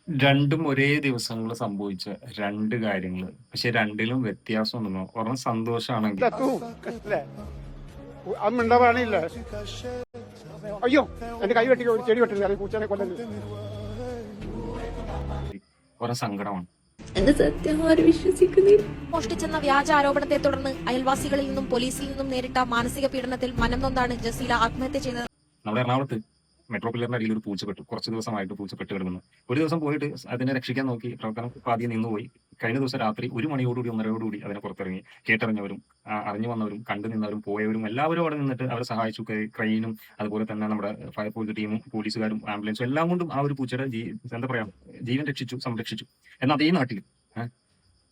രണ്ടും ഒരേ ദിവസങ്ങളിൽ സംഭവിച്ച 2 കാര്യങ്ങള്. പക്ഷെ രണ്ടിലും വ്യത്യാസമുണ്ടെന്നോ. ഒരെണ്ണം സന്തോഷാണെങ്കിൽ അല്ലേ അത് മിണ്ടാവാണില്ല. അയ്യോ എന്റെ കൈ വെട്ടി ഒരു ചെടി വെട്ടില്ല പൂച്ചനെ കൊല്ലുന്നത്. ഒരെണ്ണം സങ്കടമാണ്. എന്റെ സത്യം ആരും വിശ്വസിക്കുന്നില്ല. മോഷ്ടിച്ചെന്ന വ്യാജ ആരോപണത്തെ തുടർന്ന് അയൽവാസികളിൽ നിന്നും പോലീസിൽ നിന്നും നേരിട്ട മാനസിക പീഡനത്തിൽ മനം നൊന്താണ് ജസീല ആത്മഹത്യ ചെയ്തത്. നമ്മുടെ എറണാകുളത്ത് മെട്രോ പില്ലറിന്റെ അടിയിൽ ഒരു പൂച്ചപ്പെട്ടു. കുറച്ച് ദിവസമായിട്ട് പൂച്ചപ്പെട്ട് കിടക്കുന്നു. ഒരു ദിവസം പോയിട്ട് അതിനെ രക്ഷിക്കാൻ നോക്കി. പ്രവർത്തനം ആദ്യം നിന്നുപോയി. കഴിഞ്ഞ ദിവസം രാത്രി 1 മണിയോടുകൂടി 1:30 അതിനെ പുറത്തിറങ്ങി. കേട്ടറിഞ്ഞവരും അറിഞ്ഞു വന്നവരും കണ്ടു നിന്നവരും പോയവരും എല്ലാവരും അവിടെ നിന്നിട്ട് അവരെ സഹായിച്ചു. ക്രെയിനും അതുപോലെ തന്നെ നമ്മുടെ ഫയർഫോഴ്സ് ടീമും പോലീസുകാരും ആംബുലൻസും എല്ലാം കൊണ്ടും ആ ഒരു പൂച്ചയുടെ എന്താ പറയാ ജീവൻ രക്ഷിച്ചു, സംരക്ഷിച്ചു. എന്നാൽ അതേ നാട്ടിൽ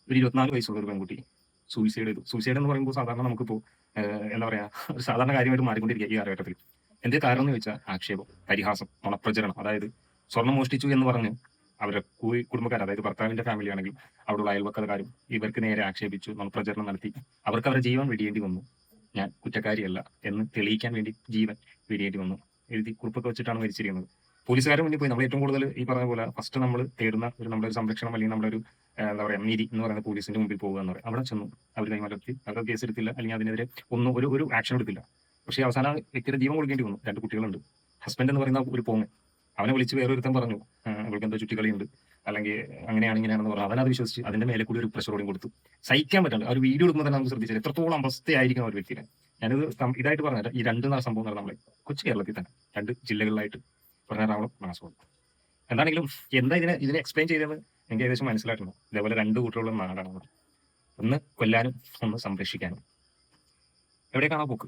ഒരു 24 വയസ്സുള്ള ഒരു പെൺകുട്ടി സൂയിസൈഡ് ചെയ്തു. സൂയിസൈഡ് എന്ന് പറയുമ്പോൾ സാധാരണ നമുക്കിപ്പോ എന്താ പറയാ ഒരു സാധാരണ കാര്യമായിട്ട് മാറിക്കൊണ്ടിരിക്കുക ഈ കാലഘട്ടത്തിൽ. എന്തേ കാരണം എന്ന് വെച്ചാൽ ആക്ഷേപം, പരിഹാസം, നുണപ്രചരണം. അതായത് സ്വർണം മോഷ്ടിച്ചു എന്ന് പറഞ്ഞ് അവരുടെ കുടുംബക്കാർ, അതായത് ഭർത്താവിന്റെ ഫാമിലി ആണെങ്കിൽ അവിടെയുള്ള അയൽവക്കക്കാരും ഇവർക്ക് നേരെ ആക്ഷേപിച്ചു, നുണപ്രചരണം നടത്തി. അവർക്ക് അവരുടെ ജീവൻ വെടിയേണ്ടി വന്നു. ഞാൻ കുറ്റക്കാരിയല്ല എന്ന് തെളിയിക്കാൻ വേണ്ടി ജീവൻ വെടിയേണ്ടി വന്നു. എഴുതി കുറിപ്പൊക്കെ വെച്ചിട്ടാണ് മരിച്ചിരിക്കുന്നത്. പോലീസുകാരുടെ മുന്നിൽ പോയി നമ്മൾ ഏറ്റവും കൂടുതൽ ഈ പറഞ്ഞ പോലെ ഫസ്റ്റ് നമ്മൾ തേടുന്ന നമ്മുടെ ഒരു സംരക്ഷണം അല്ലെങ്കിൽ നമ്മുടെ ഒരു എന്താ പറയാ നീതി എന്ന് പറയുന്ന പോലീസിന്റെ മുമ്പിൽ പോകുക എന്ന് പറയും. അവിടെ ചെന്നു അവർ കൈമാറ്റി അവരുടെ കേസ് എടുത്തില്ല, അല്ലെങ്കിൽ അതിനെതിരെ ഒന്നും ഒരു ആക്ഷൻ എടുത്തില്ല. പക്ഷേ അവസാന വ്യക്തിയുടെ ജീവൻ കൊടുക്കേണ്ടി വന്നു. 2 കുട്ടികളുണ്ട്. ഹസ്ബൻഡ് എന്ന് പറയുന്ന ഒരു പോങ്ങ് അവനെ വിളിച്ച് വേറൊരുത്തൻ പറഞ്ഞു അവൾക്ക് എന്തോ ചുറ്റിക്കളിയുണ്ട്, അല്ലെങ്കിൽ അങ്ങനെയാണ് ഇങ്ങനെയാണെന്ന് പറഞ്ഞു. അവനത് വിശ്വസിച്ച് അതിന്റെ മേലെ കൂടി ഒരു പ്രഷറോടും കൊടുത്തു. സഹിക്കാൻ പറ്റില്ല. ആ ഒരു വീഡിയോ എടുക്കുമ്പോൾ തന്നെ നമുക്ക് ശ്രദ്ധിച്ചാൽ എത്രത്തോളം അവസ്ഥയായിരിക്കും ആ ഒരു വ്യക്തിനെ. ഞാനിത് ഇതായിട്ട് പറഞ്ഞത് ഈ 2 സംഭവം നടന്നത് നമ്മളെ കൊച്ചു കേരളത്തിൽ തന്നെ 2 ജില്ലകളിലായിട്ട് പറഞ്ഞ എറണാകുളം, കാസർഗോഡ്. എന്താണെങ്കിലും എന്താ ഇതിനെ എക്സ്പ്ലെയിൻ ചെയ്തതെന്ന് എനിക്ക് ഏകദേശം മനസ്സിലായിട്ടുണ്ട്. ഇതേപോലെ 2 കൂട്ടരുള്ള നാടാണ്. ഒന്ന് കൊല്ലാനും ഒന്ന് സംരക്ഷിക്കാനും. എവിടേക്കാണോ പോക്ക്?